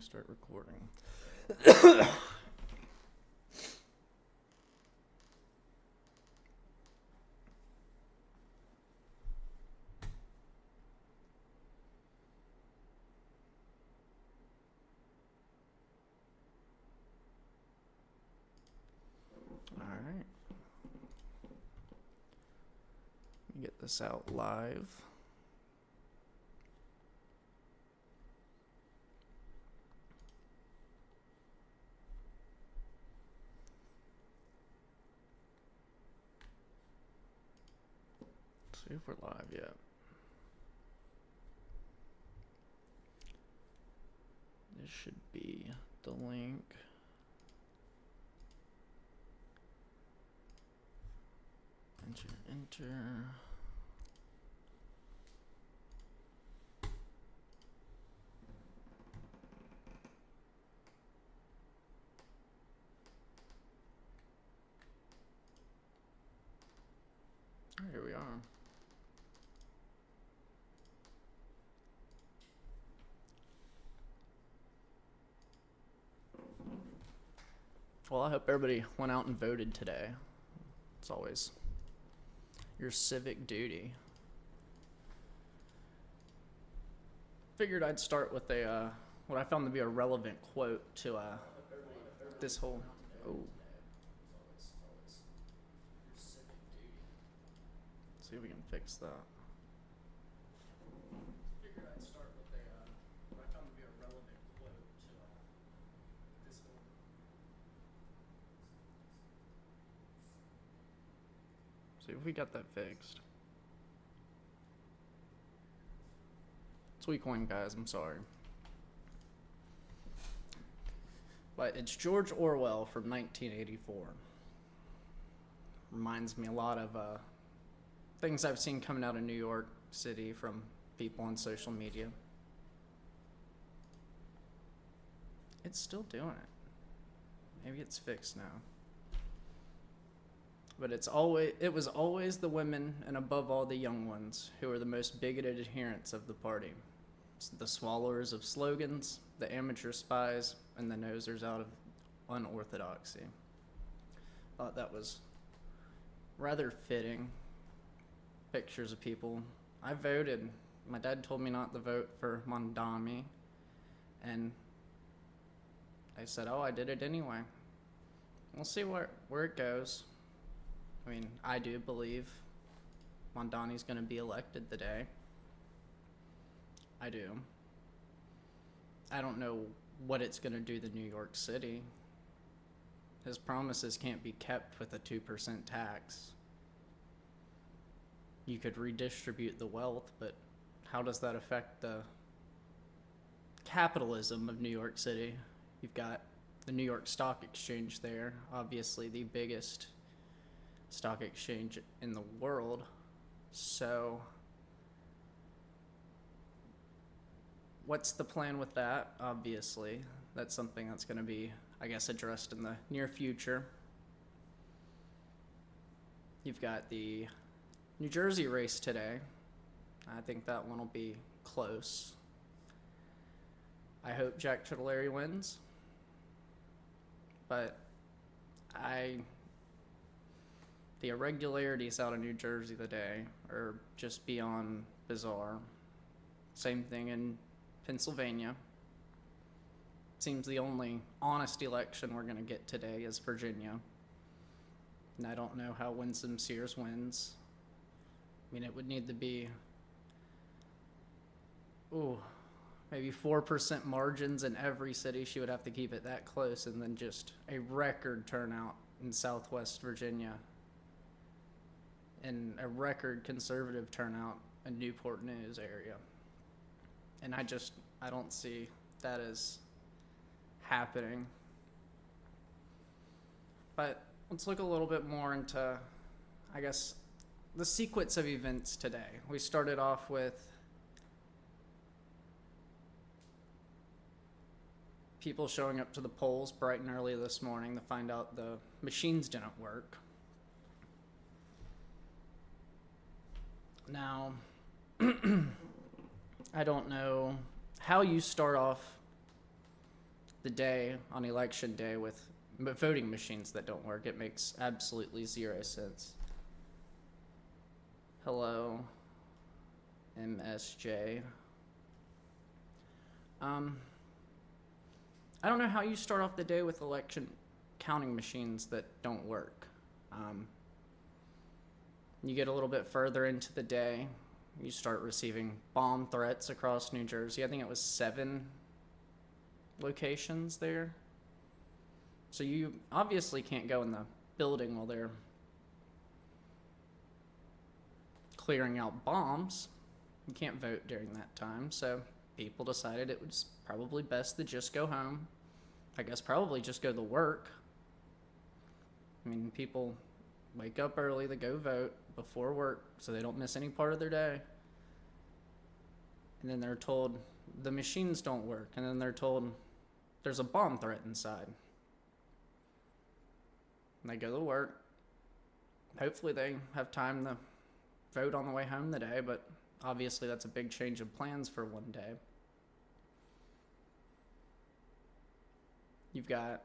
Start recording. All right. Let me get this out live. Let's see if we're live yet. This should be the link. Enter. Here we are. Well, I hope everybody went out and voted today. It's always your civic duty. Figured I'd start with a what I found to be a relevant quote to this whole. Oh. See if we can fix that. Figured I'd start with what I found to be a relevant quote to this whole. See if we got that fixed. It's week one, guys. I'm sorry. But it's George Orwell from 1984. Reminds me a lot of things I've seen coming out of New York City from people on social media. It's still doing it. Maybe it's fixed now. But it was always the women and above all the young ones who were the most bigoted adherents of the party. It's the swallowers of slogans, the amateur spies, and the nosers out of unorthodoxy. Thought that was rather fitting. Pictures of people. I voted. My dad told me not to vote for Mondami, and I said, "Oh, I did it anyway." We'll see where it goes. I mean, I do believe Mondani's going to be elected today. I do. I don't know what it's going to do to New York City. His promises can't be kept with a 2% tax. You could redistribute the wealth, but how does that affect the capitalism of New York City? You've got the New York Stock Exchange there, obviously the biggest stock exchange in the world. So what's the plan with that? Obviously, that's something that's going to be, I guess, addressed in the near future. You've got the New Jersey race today. I think that one will be close. I hope Jack Tritolari wins. But the irregularities out of New Jersey today are just beyond bizarre. Same thing in Pennsylvania. Seems the only honest election we're going to get today is Virginia. And I don't know how Winsome Sears wins. I mean, it would need to be, maybe 4% margins in every city. She would have to keep it that close, and then just a record turnout in Southwest Virginia, and a record conservative turnout in Newport News area. And I don't see that as happening. But let's look a little bit more into, I guess, the sequence of events today. We started off with people showing up to the polls bright and early this morning to find out the machines didn't work. Now, I don't know how you start off the day on election day with voting machines that don't work. It makes absolutely zero sense. Hello, MSJ. I don't know how you start off the day with election counting machines that don't work. You get a little bit further into the day, you start receiving bomb threats across New Jersey. I think it was 7 locations there. So you obviously can't go in the building while they're clearing out bombs. You can't vote during that time, so people decided it was probably best to just go home. I guess probably just go to work. I mean, people wake up early, they go vote before work so they don't miss any part of their day. And then they're told the machines don't work, and then they're told there's a bomb threat inside. And they go to work. Hopefully they have time to vote on the way home today, but obviously that's a big change of plans for one day. You've got...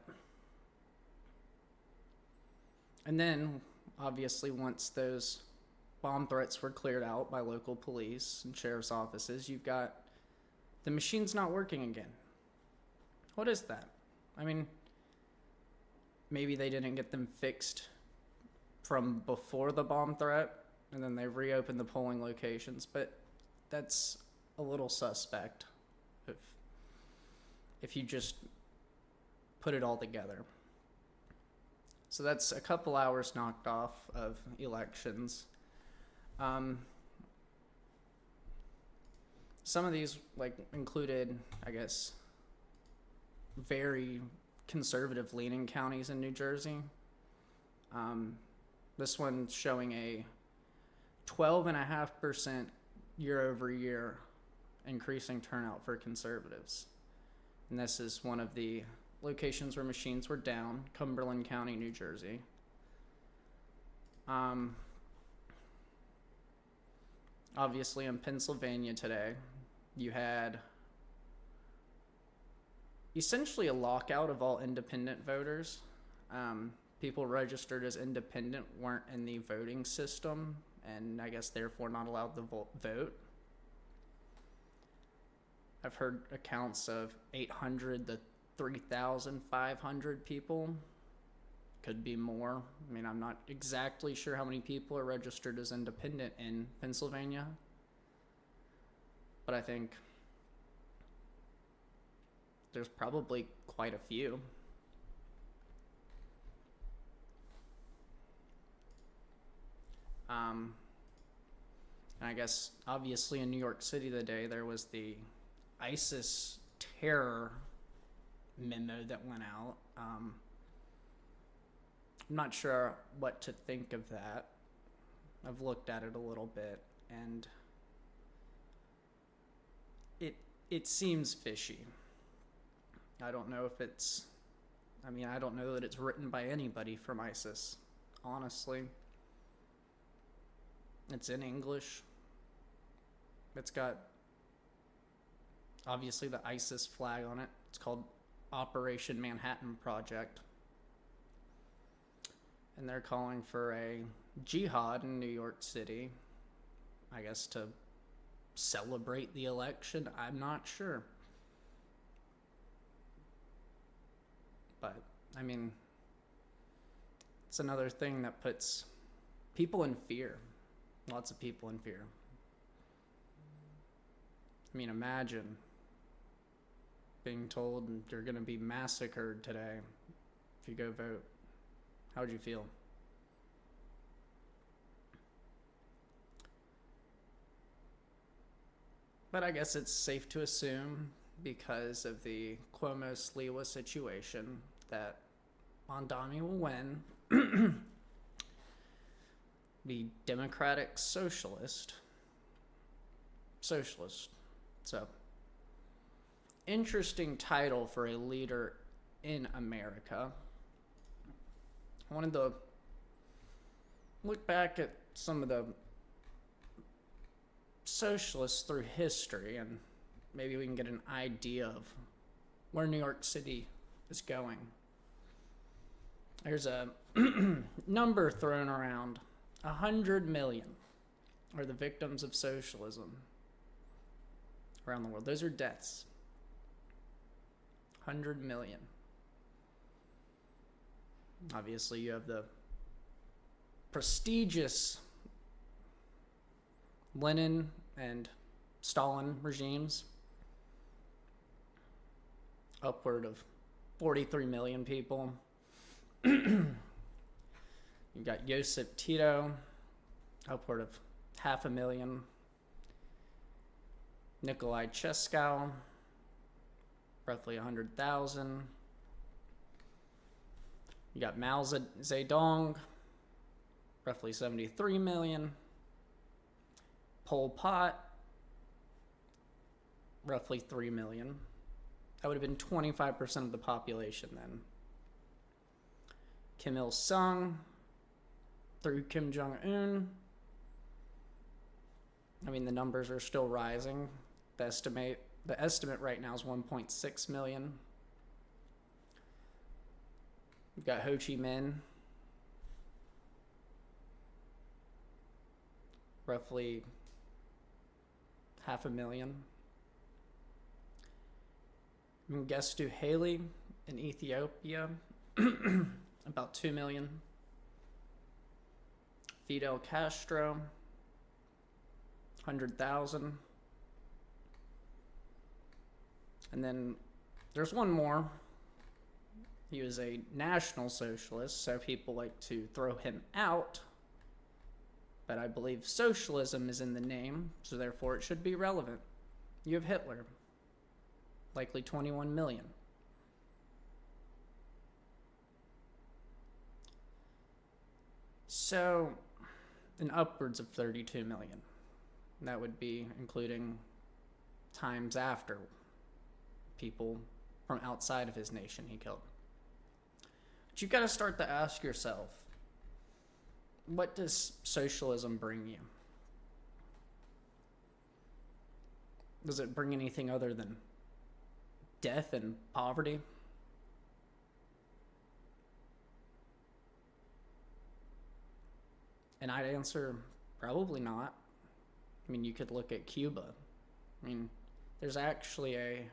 And then, obviously, once those bomb threats were cleared out by local police and sheriff's offices, you've got the machines not working again. What is that? I mean, maybe they didn't get them fixed from before the bomb threat, and then they reopened the polling locations, but that's a little suspect if you just put it all together. So that's a couple hours knocked off of elections. Some of these included, I guess, very conservative leaning counties in New Jersey. This one's showing a 12.5% year over year increasing turnout for conservatives. And this is one of the locations where machines were down, Cumberland County, New Jersey. Obviously in Pennsylvania today, you had essentially a lockout of all independent voters. People registered as independent weren't in the voting system, and I guess therefore not allowed to vote. I've heard accounts of 800 to 3,500 people. Could be more. I mean, I'm not exactly sure how many people are registered as independent in Pennsylvania, but I think there's probably quite a few. And I guess obviously in New York City today there was the ISIS terror memo that went out. I'm not sure what to think of that. I've looked at it a little bit, and it seems fishy. I don't know if I don't know that it's written by anybody from ISIS, honestly. It's in English. It's got obviously the ISIS flag on it. It's called Operation Manhattan Project. And they're calling for a jihad in New York City, I guess to celebrate the election. I'm not sure. But, I mean, it's another thing that puts people in fear. Lots of people in fear. I mean, imagine being told you're going to be massacred today if you go vote. How would you feel? But I guess it's safe to assume, because of the Cuomo-Sliwa situation, that Mondami will win. The Democratic Socialist. So, interesting title for a leader in America. I wanted to look back at some of the socialists through history, and maybe we can get an idea of where New York City is going. There's a number thrown around. 100 million are the victims of socialism around the world. Those are deaths. 100 million. Obviously, you have the prestigious Lenin and Stalin regimes, upward of 43 million people. You got Josip Tito, upward of 500,000. Nikolai Cheskow, roughly 100,000. You got Mao Zedong, roughly 73 million. Pol Pot, roughly 3 million. That would have been 25% of the population then. Kim Il-sung, through Kim Jong-un. I mean, the numbers are still rising. The estimate right now is 1.6 million. We've got Ho Chi Minh, roughly 500,000. Mengistu Haile in Ethiopia, about 2 million. Fidel Castro, 100,000. And then there's one more. He was a National Socialist, so people like to throw him out. But I believe socialism is in the name, so therefore it should be relevant. You have Hitler, likely 21 million. So, and upwards of 32 million. That would be including times after people from outside of his nation he killed. But you've got to start to ask yourself, what does socialism bring you? Does it bring anything other than death and poverty? And I'd answer, probably not. I mean, you could look at Cuba. I mean, there's actually a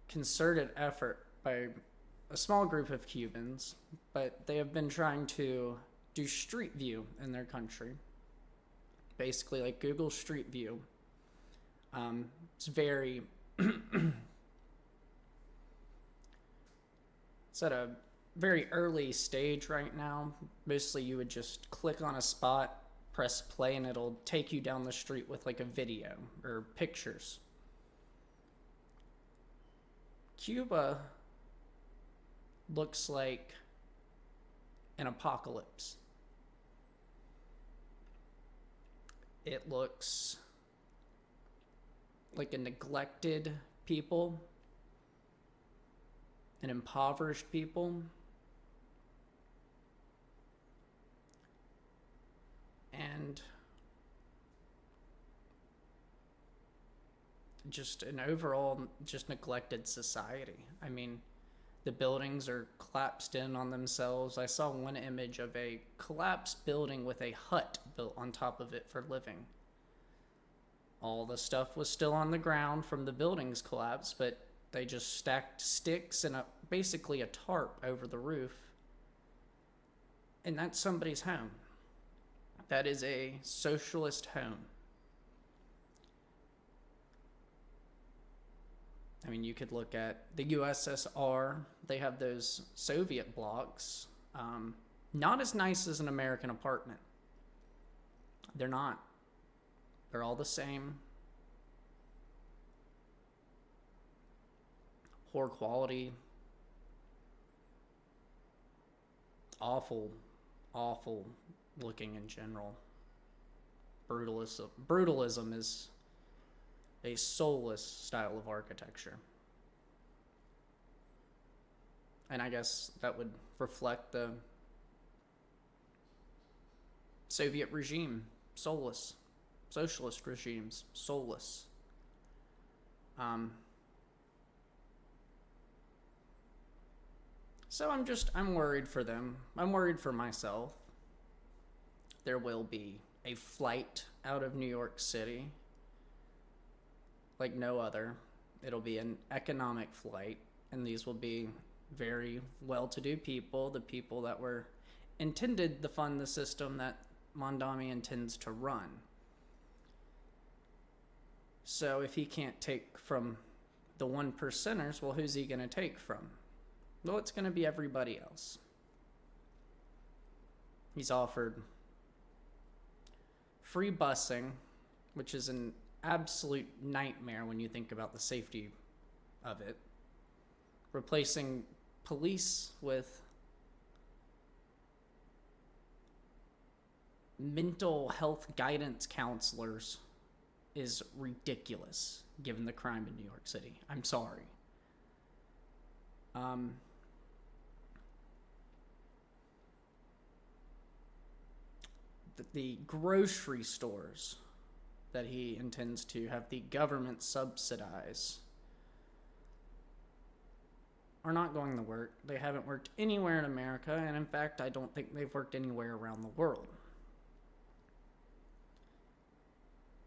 concerted effort by a small group of Cubans, but they have been trying to do Street View in their country. Basically, like Google Street View. It's very... it's at a very early stage right now. Mostly you would just click on a spot, press play, and it'll take you down the street with like a video or pictures. Cuba looks like an apocalypse. It looks like a neglected people, an impoverished people, and just an overall just neglected society. I mean, the buildings are collapsed in on themselves. I saw one image of a collapsed building with a hut built on top of it for living. All the stuff was still on the ground from the building's collapse, but they just stacked sticks and basically a tarp over the roof. And that's somebody's home. That is a socialist home. I mean, you could look at the USSR. They have those Soviet blocks. Not as nice as an American apartment. They're not. They're all the same. Poor quality. Awful looking in general. Brutalism is a soulless style of architecture. And I guess that would reflect the Soviet regime, soulless. Socialist regimes, soulless. So I'm worried for them. I'm worried for myself. There will be a flight out of New York City like no other. It'll be an economic flight, and these will be very well-to-do people, the people that were intended to fund the system that Mondami intends to run. So if he can't take from the one percenters, well, who's he going to take from? Well, it's going to be everybody else. He's offered free busing, which is an absolute nightmare when you think about the safety of it. Replacing police with mental health guidance counselors is ridiculous given the crime in New York City. I'm sorry. The grocery stores that he intends to have the government subsidize are not going to work. They haven't worked anywhere in America, and in fact, I don't think they've worked anywhere around the world.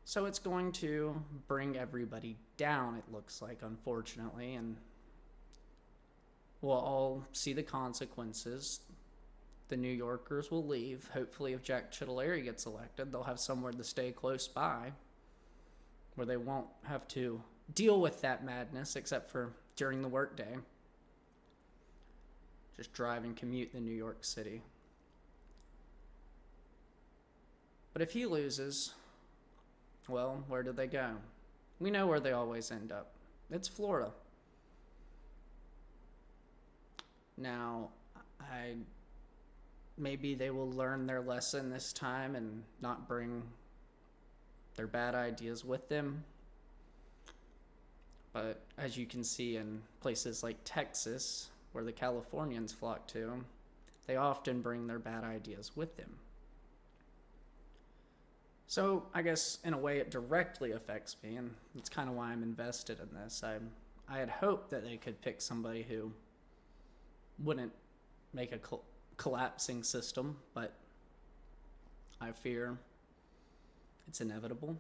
So it's going to bring everybody down, it looks like, unfortunately, and we'll all see the consequences. The New Yorkers will leave. Hopefully, if Jack Cittolari gets elected, they'll have somewhere to stay close by where they won't have to deal with that madness except for during the workday. Just drive and commute to New York City. But if he loses, well, where do they go? We know where they always end up. It's Florida. Now, maybe they will learn their lesson this time and not bring their bad ideas with them. But as you can see in places like Texas, where the Californians flock to, they often bring their bad ideas with them. So I guess in a way it directly affects me, and that's kind of why I'm invested in this. I had hoped that they could pick somebody who wouldn't make a collapsing system, but I fear it's inevitable.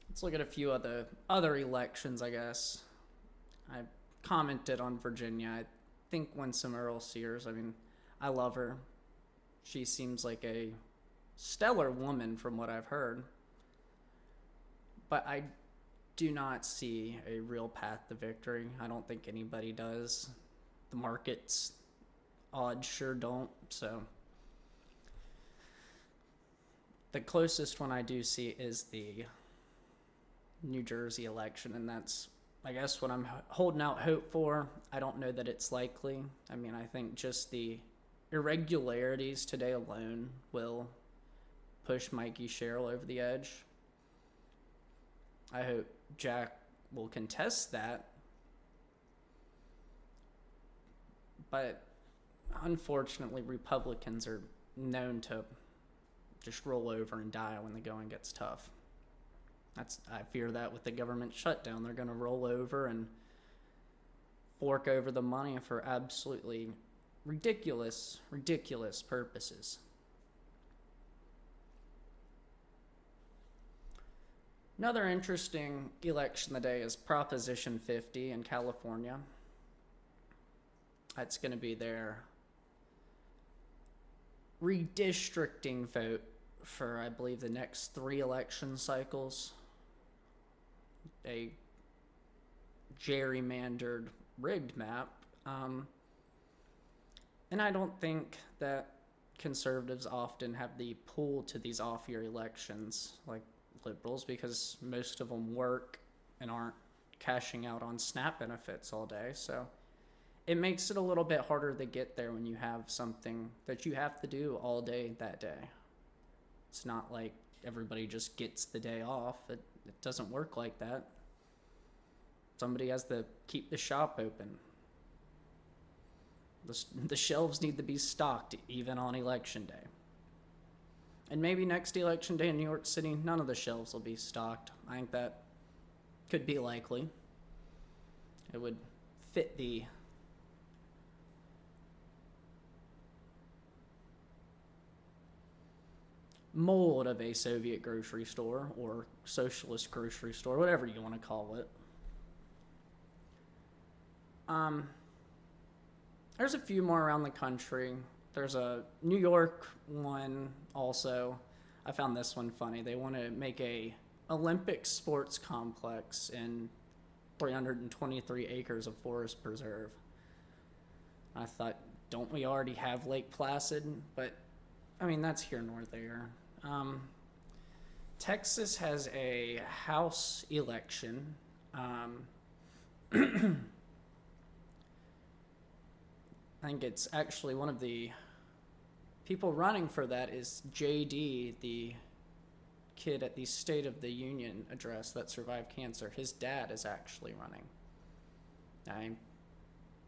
Let's look at a few other elections, I guess. I commented on Virginia. I think Winsome Earl Sears, I love her. She seems like a stellar woman from what I've heard. But I do not see a real path to victory. I don't think anybody does. The market's odds sure don't. So the closest one I do see is the New Jersey election, and that's, I guess, what I'm holding out hope for. I don't know that it's likely. I think just the irregularities today alone will push Mikey Sherrill over the edge. I hope Jack will contest that. But unfortunately, Republicans are known to just roll over and die when the going gets tough. I fear that with the government shutdown, they're going to roll over and fork over the money for absolutely ridiculous purposes. Another interesting election today is Proposition 50 in California. That's going to be their redistricting vote for, I believe, the next 3 election cycles. A gerrymandered, rigged map. And I don't think that conservatives often have the pull to these off-year elections like liberals, because most of them work and aren't cashing out on SNAP benefits all day. So it makes it a little bit harder to get there when you have something that you have to do all day that day. It's not like everybody just gets the day off. It doesn't work like that. Somebody has to keep the shop open. The shelves need to be stocked even on election day. And maybe next election day in New York City, none of the shelves will be stocked. I think that could be likely. It would fit the mold of a Soviet grocery store or socialist grocery store, whatever you want to call it. There's a few more around the country. There's a New York one also. I found this one funny. They want to make a Olympic sports complex in 323 acres of forest preserve. I thought, don't we already have Lake Placid? But, I mean, that's here nor there. Texas has a House election. I think it's actually one of the people running for that is JD, the kid at the State of the Union address that survived cancer. His dad is actually running.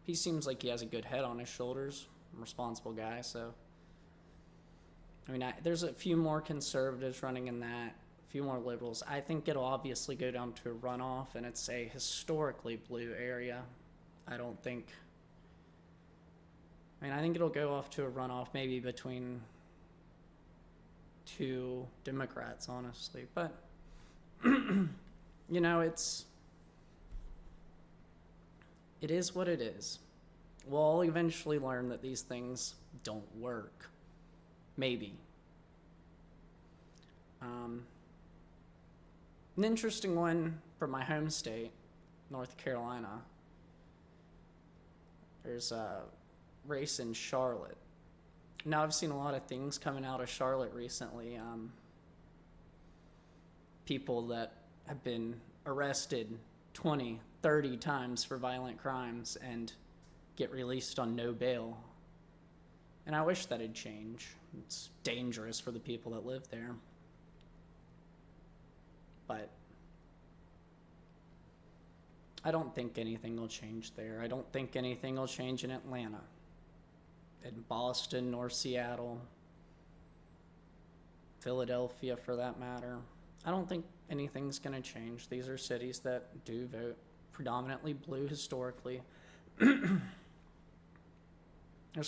He seems like he has a good head on his shoulders, responsible guy, so. I mean, there's a few more conservatives running in that, a few more liberals. I think it'll obviously go down to a runoff, and it's a historically blue area. I think it'll go off to a runoff maybe between two Democrats, honestly. But, it is what it is. We'll all eventually learn that these things don't work. Maybe. An interesting one from my home state, North Carolina. There's a race in Charlotte. Now, I've seen a lot of things coming out of Charlotte recently. People that have been arrested 20, 30 times for violent crimes and get released on no bail. And I wish that'd change. It's dangerous for the people that live there. But I don't think anything will change there. I don't think anything will change in Atlanta, in Boston or Seattle, Philadelphia for that matter. I don't think anything's going to change. These are cities that do vote predominantly blue historically. There's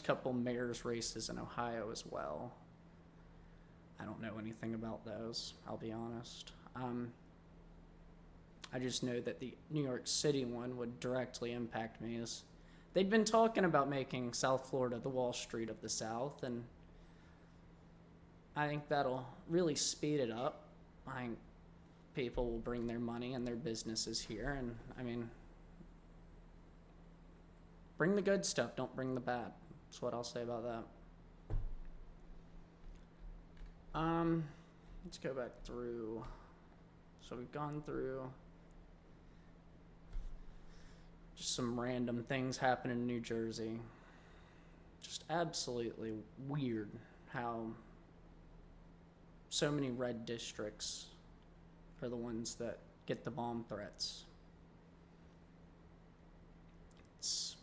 a couple mayor's races in Ohio as well. I don't know anything about those, I'll be honest. I just know that the New York City one would directly impact me, as they'd been talking about making South Florida the Wall Street of the South, and I think that'll really speed it up. I think people will bring their money and their businesses here, and bring the good stuff, don't bring the bad. That's what I'll say about that. Let's go back through. So we've gone through just some random things happen in New Jersey. Just absolutely weird how so many red districts are the ones that get the bomb threats. It's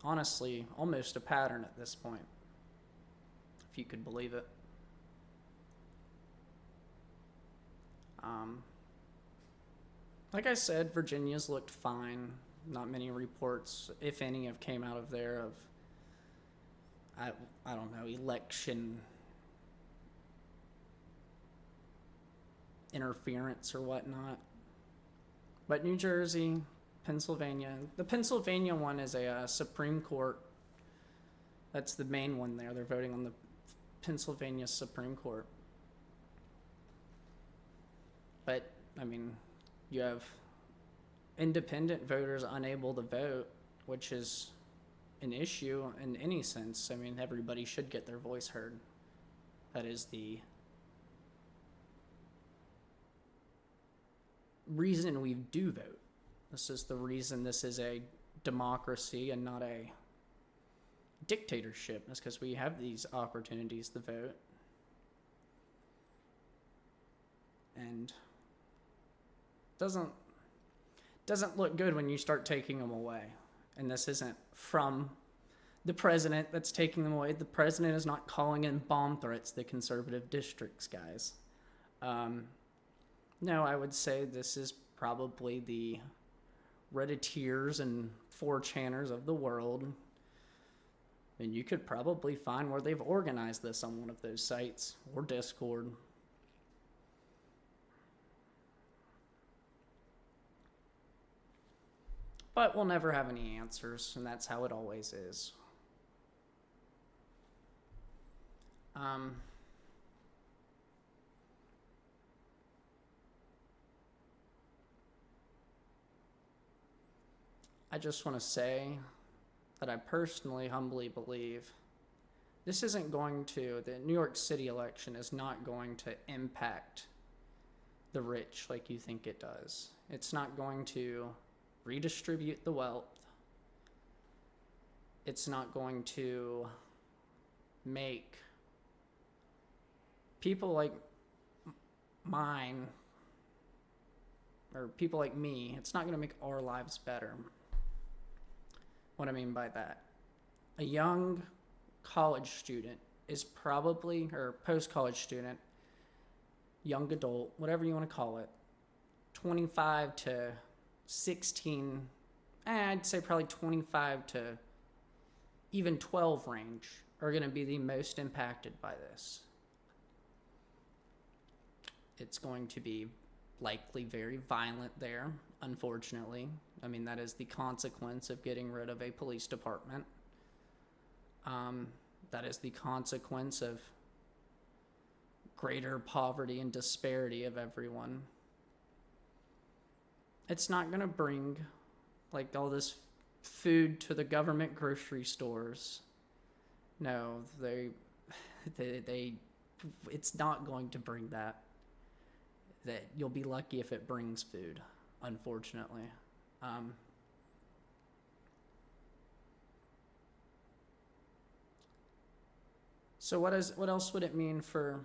honestly almost a pattern at this point, if you could believe it. Like I said, Virginia's looked fine. Not many reports, if any, have came out of there of, I don't know, election interference or whatnot. But New Jersey, Pennsylvania, the Pennsylvania one is a Supreme Court. That's the main one there. They're voting on the Pennsylvania Supreme Court. But, you have independent voters unable to vote, which is an issue in any sense. Everybody should get their voice heard. That is the reason we do vote. This is the reason this is a democracy and not a dictatorship. That's because we have these opportunities to vote. And doesn't look good when you start taking them away. And this isn't from the president that's taking them away. The president is not calling in bomb threats to conservative districts, guys. No, I would say this is probably the Redditeers and 4chaners of the world, and you could probably find where they've organized this on one of those sites or Discord. But we'll never have any answers, and that's how it always is. I just want to say that I personally humbly believe this isn't going to, the New York City election is not going to impact the rich like you think it does. It's not going to redistribute the wealth. It's not going to make people like mine, or people like me, it's not going to make our lives better. What I mean by that, a young college student is probably, or post-college student, young adult, whatever you want to call it, 25 to 16, I'd say probably 25 to even 12 range are going to be the most impacted by this. It's going to be likely very violent there, unfortunately. I mean, that is the consequence of getting rid of a police department. That is the consequence of greater poverty and disparity of everyone. It's not going to bring like all this food to the government grocery stores. No, it's not going to bring that. That you'll be lucky if it brings food, unfortunately. So what else would it mean for?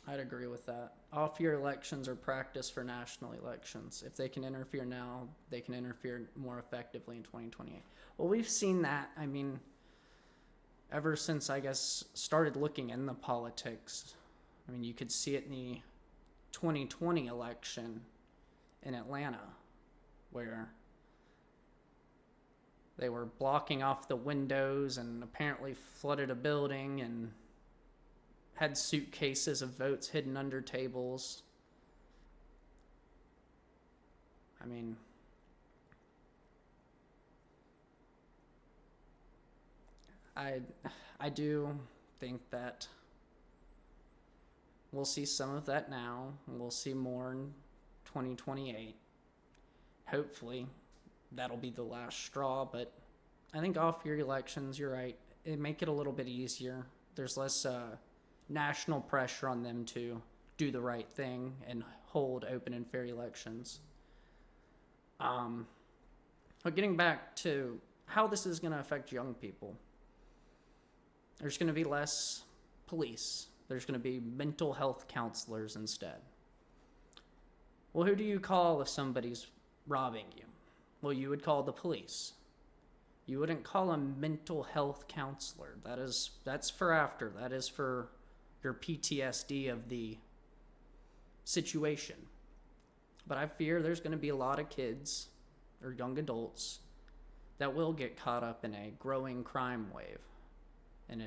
I'd agree with that. Off-year elections are practice for national elections. If they can interfere now, they can interfere more effectively in 2028. Well, we've seen that. I mean, ever since, I guess, started looking in the politics. I mean, you could see it in the 2020 election in Atlanta, where they were blocking off the windows and apparently flooded a building and had suitcases of votes hidden under tables. I mean, I do think that we'll see some of that now, and we'll see more in 2028. Hopefully, that'll be the last straw, but I think off-year elections, you're right, it make it a little bit easier. There's less national pressure on them to do the right thing and hold open and fair elections. But getting back to how this is going to affect young people, there's going to be less police. There's going to be mental health counselors instead. Well, who do you call if somebody's robbing you? Well, you would call the police. You wouldn't call a mental health counselor. That's for after. That is for your PTSD of the situation. But I fear there's going to be a lot of kids or young adults that will get caught up in a growing crime wave. And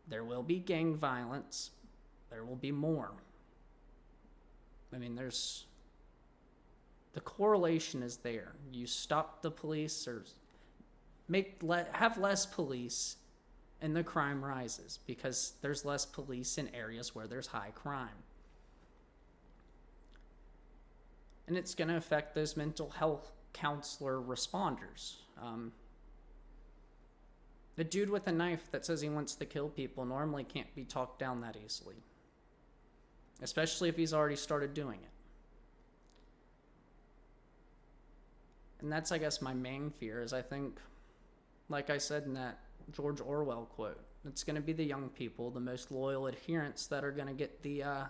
there will be gang violence. There will be more. I mean, the correlation is there. You stop the police or have less police and the crime rises because there's less police in areas where there's high crime. And it's going to affect those mental health counselor responders. The dude with a knife that says he wants to kill people normally can't be talked down that easily, especially if he's already started doing it. And that's, I guess, my main fear is I think, like I said in that George Orwell quote, it's going to be the young people, the most loyal adherents that are going to get the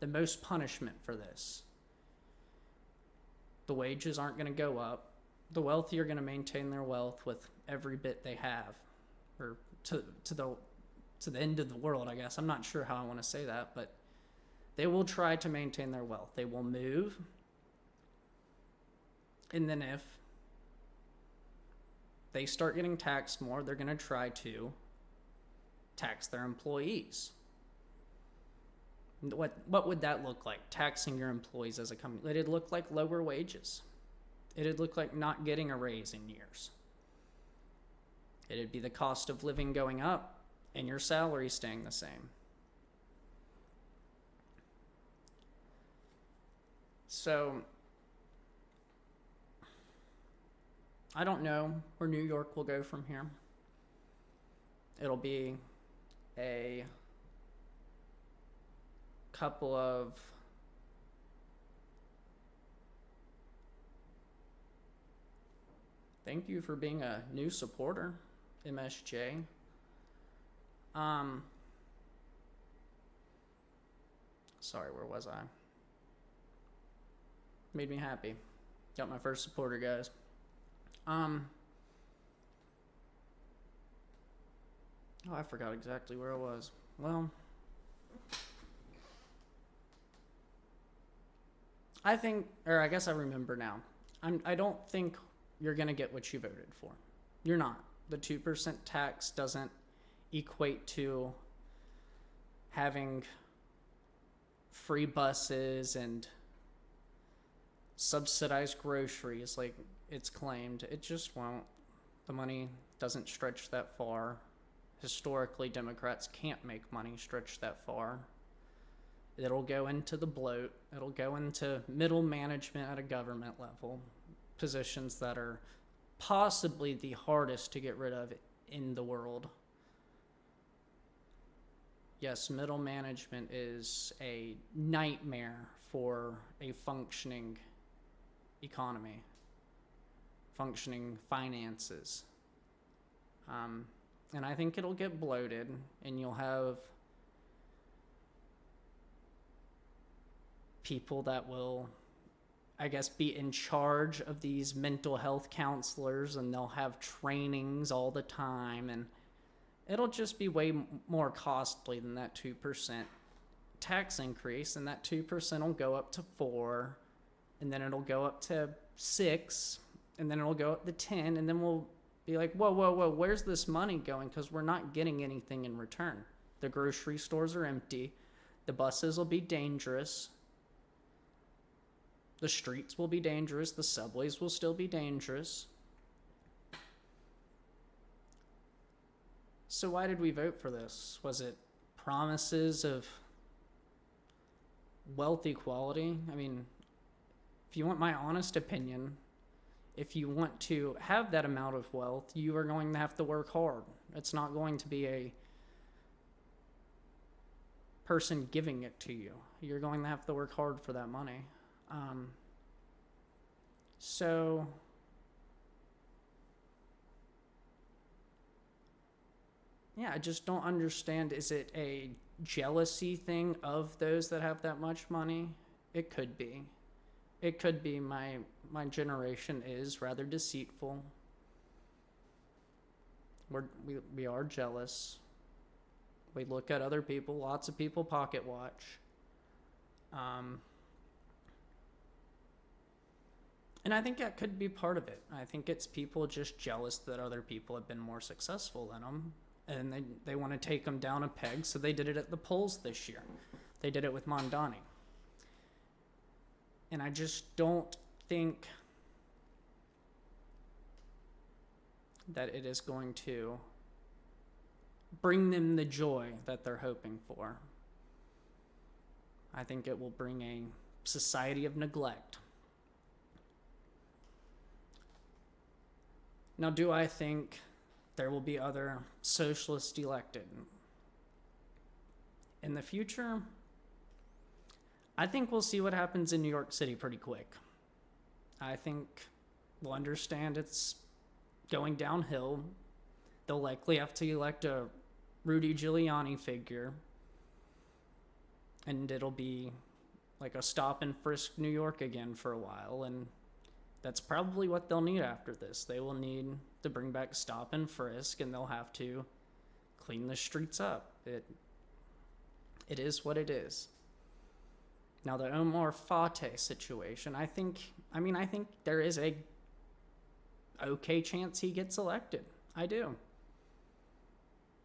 most punishment for this. The wages aren't going to go up. The wealthy are going to maintain their wealth with every bit they have, or to the end of the world, I guess. I'm not sure how I want to say that, but They will try to maintain their wealth. They will move. And then if they start getting taxed more, they're going to try to tax their employees. What would that look like, taxing your employees as a company? It'd look like lower wages. It'd look like not getting a raise in years. It'd be the cost of living going up and your salary staying the same. So, I don't know where New York will go from here. It'll be a couple of thank you for being a new supporter, MSJ. Sorry, where was I? Made me happy. Got my first supporter, guys. Oh, I forgot exactly where I was. Well, I guess I remember now. I don't think you're going to get what you voted for. You're not. The 2% tax doesn't equate to having free buses and subsidized groceries like it's claimed. It just won't. The money doesn't stretch that far. Historically, Democrats can't make money stretch that far. It'll go into the bloat. It'll go into middle management at a government level, positions that are possibly the hardest to get rid of in the world. Yes, middle management is a nightmare for a functioning economy, functioning finances. And I think it'll get bloated, and you'll have people that will, I guess, be in charge of these mental health counselors, and they'll have trainings all the time, and it'll just be way more costly than that 2% tax increase, and that 2% will go up to 4%, and then it'll go up to 6%, and then it'll go up to 10%, and then we'll be like, whoa, where's this money going? Because we're not getting anything in return. The grocery stores are empty. The buses will be dangerous. The streets will be dangerous. The subways will still be dangerous. So why did we vote for this? Was it promises of wealth equality? I mean, if you want my honest opinion, if you want to have that amount of wealth, you are going to have to work hard. It's not going to be a person giving it to you. You're going to have to work hard for that money. So yeah, I just don't understand. Is it a jealousy thing of those that have that much money? It could be. It could be my generation is rather deceitful. We are jealous. We look at other people. Lots of people pocket watch. And I think that could be part of it. I think it's people just jealous that other people have been more successful than them. And they want to take them down a peg, so they did it at the polls this year. They did it with Mondani. And I just don't think that it is going to bring them the joy that they're hoping for. I think it will bring a society of neglect. Now, do I think there will be other socialists elected in the future? I think we'll see what happens in New York City pretty quick. I think we'll understand it's going downhill. They'll likely have to elect a Rudy Giuliani figure, and it'll be like a stop and frisk New York again for a while, and that's probably what they'll need after this. They will need to bring back stop and frisk, and they'll have to clean the streets up. It is what it is. Now the Omar Fate situation, I think there is a okay chance he gets elected. I do.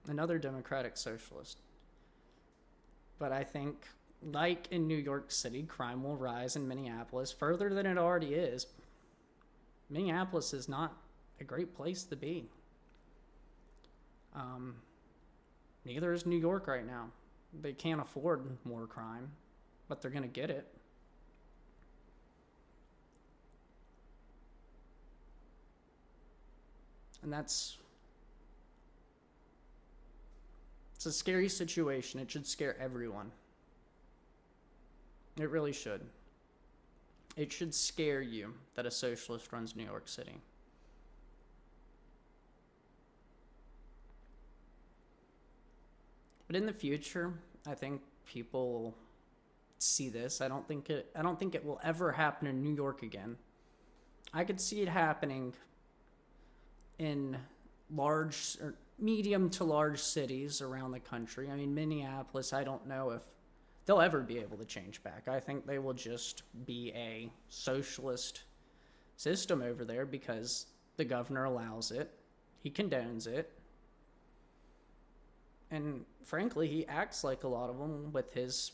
Another democratic socialist. But I think, like in New York City, crime will rise in Minneapolis further than it already is. Minneapolis is not a great place to be. Neither is New York right now. They can't afford more crime, but they're going to get it. And it's a scary situation. It should scare everyone. It really should. It should scare you that a socialist runs New York City. But in the future, I think people will see this. I don't think it will ever happen in New York again. I could see it happening in large or medium to large cities around the country. I mean, Minneapolis, I don't know if they'll ever be able to change back. I think they will just be a socialist system over there because the governor allows it. He condones it. And frankly, he acts like a lot of them with his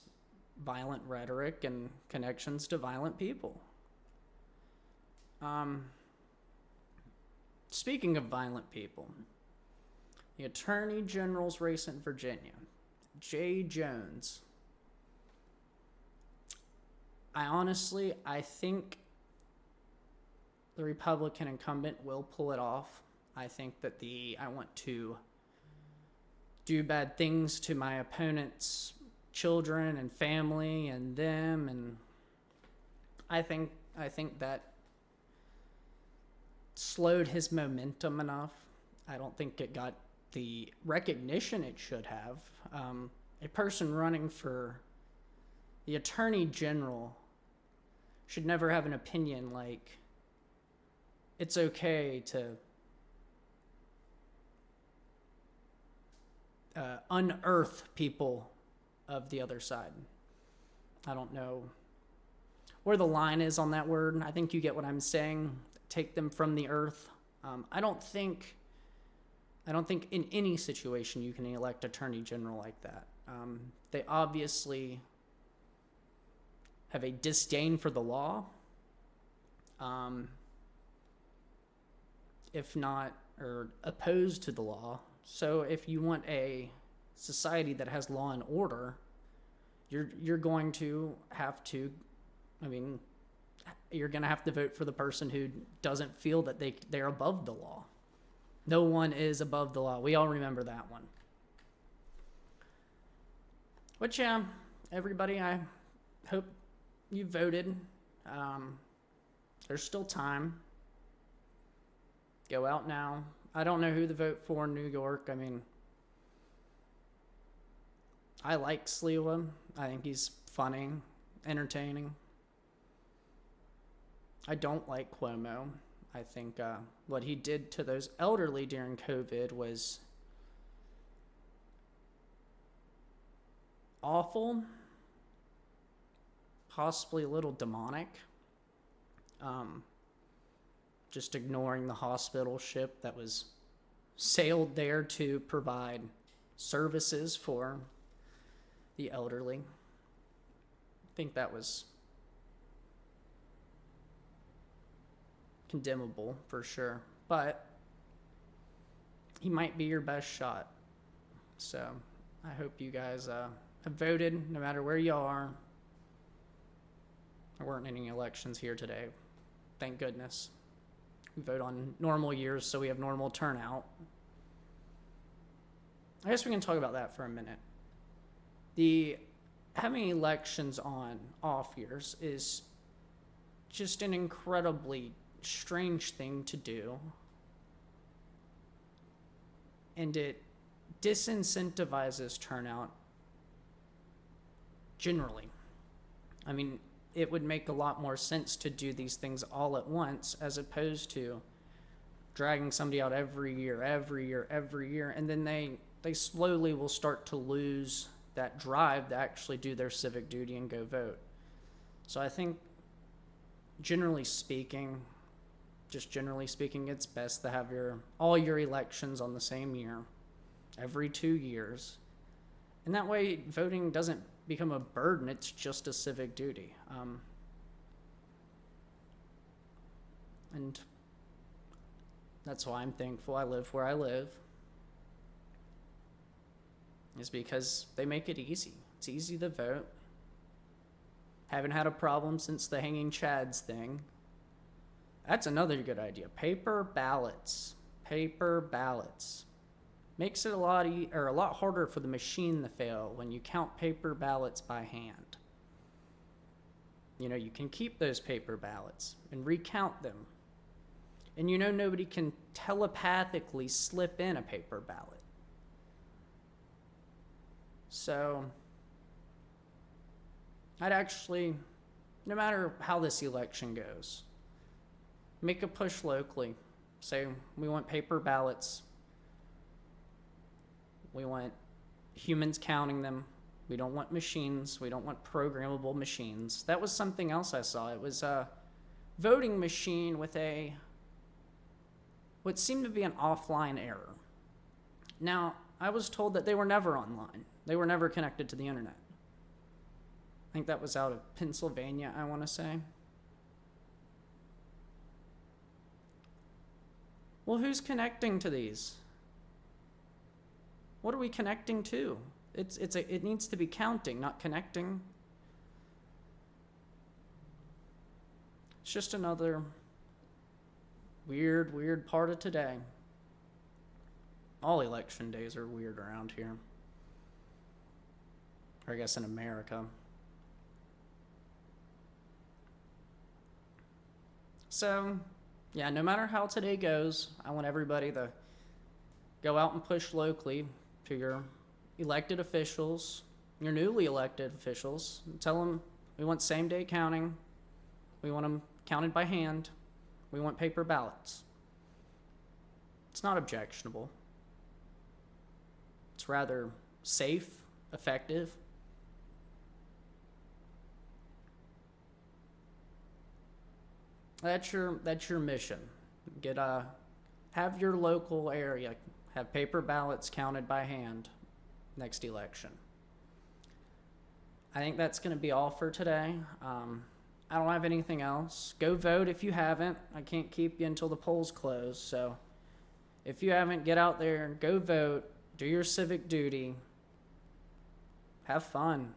violent rhetoric and connections to violent people. Speaking of violent people, the Attorney General's race in Virginia, Jay Jones. I think the Republican incumbent will pull it off. I think that I want to do bad things to my opponent's children and family and them, and I think that slowed his momentum enough. I don't think it got the recognition it should have. A person running for the Attorney General should never have an opinion like it's okay to unearth people of the other side. I don't know where the line is on that word. I think you get what I'm saying. Take them from the earth. I don't think in any situation you can elect Attorney General like that. They obviously have a disdain for the law, if not, or opposed to the law. So if you want a society that has law and order, you're going to have to, you're going to have to vote for the person who doesn't feel that they're above the law. No one is above the law. We all remember that one. Which, yeah, everybody, I hope you voted. There's still time. Go out now. I don't know who to vote for in New York. I like Sliwa. I think he's funny, entertaining. I don't like Cuomo. I think what he did to those elderly during COVID was awful, possibly a little demonic. Just ignoring the hospital ship that was sailed there to provide services for the elderly. I think that was condemnable for sure, but he might be your best shot. So I hope you guys have voted, no matter where you are. There weren't any elections here today, thank goodness. We vote on normal years, so we have normal turnout. I guess we can talk about that for a minute. Having elections on off years is just an incredibly strange thing to do. And it disincentivizes turnout generally. It would make a lot more sense to do these things all at once as opposed to dragging somebody out every year, and then they slowly will start to lose that drive to actually do their civic duty and go vote. So I think, generally speaking, it's best to have all your elections on the same year, every 2 years. And that way, voting doesn't become a burden, it's just a civic duty. And that's why I'm thankful I live where I live, is because they make it easy. It's easy to vote. Haven't had a problem since the hanging chads thing. That's another good idea. Paper ballots. Makes it a lot harder for the machine to fail when you count paper ballots by hand. You can keep those paper ballots and recount them. And nobody can telepathically slip in a paper ballot. So I'd actually, no matter how this election goes, make a push locally. Say, we want paper ballots. We want humans counting them. We don't want machines. We don't want programmable machines. That was something else I saw. It was a voting machine with what seemed to be an offline error. Now, I was told that they were never online. They were never connected to the internet. I think that was out of Pennsylvania, I want to say. Well, who's connecting to these? What are we connecting to? It needs to be counting, not connecting. It's just another weird part of today. All election days are weird around here. Or I guess in America. So, yeah, no matter how today goes, I want everybody to go out and push locally to your elected officials, your newly elected officials, and tell them we want same-day counting. We want them counted by hand. We want paper ballots. It's not objectionable. It's rather safe, effective. That's your mission. Have your local area have paper ballots counted by hand next election. I think that's going to be all for today. I don't have anything else. Go vote if you haven't. I can't keep you until the polls close. So if you haven't, get out there and go vote. Do your civic duty. Have fun.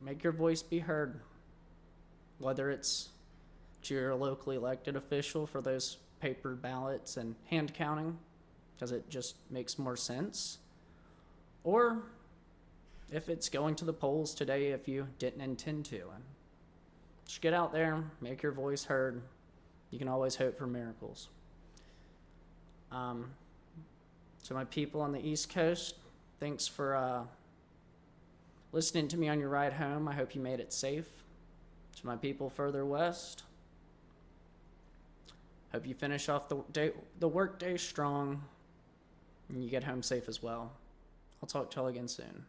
Make your voice be heard. Whether it's to your locally elected official for those paper ballots and hand counting, because it just makes more sense. Or if it's going to the polls today if you didn't intend to. And just get out there, make your voice heard. You can always hope for miracles. So my people on the East Coast, thanks for listening to me on your ride home. I hope you made it safe. To my people further west, hope you finish off the work day strong and you get home safe as well. I'll talk to y'all again soon.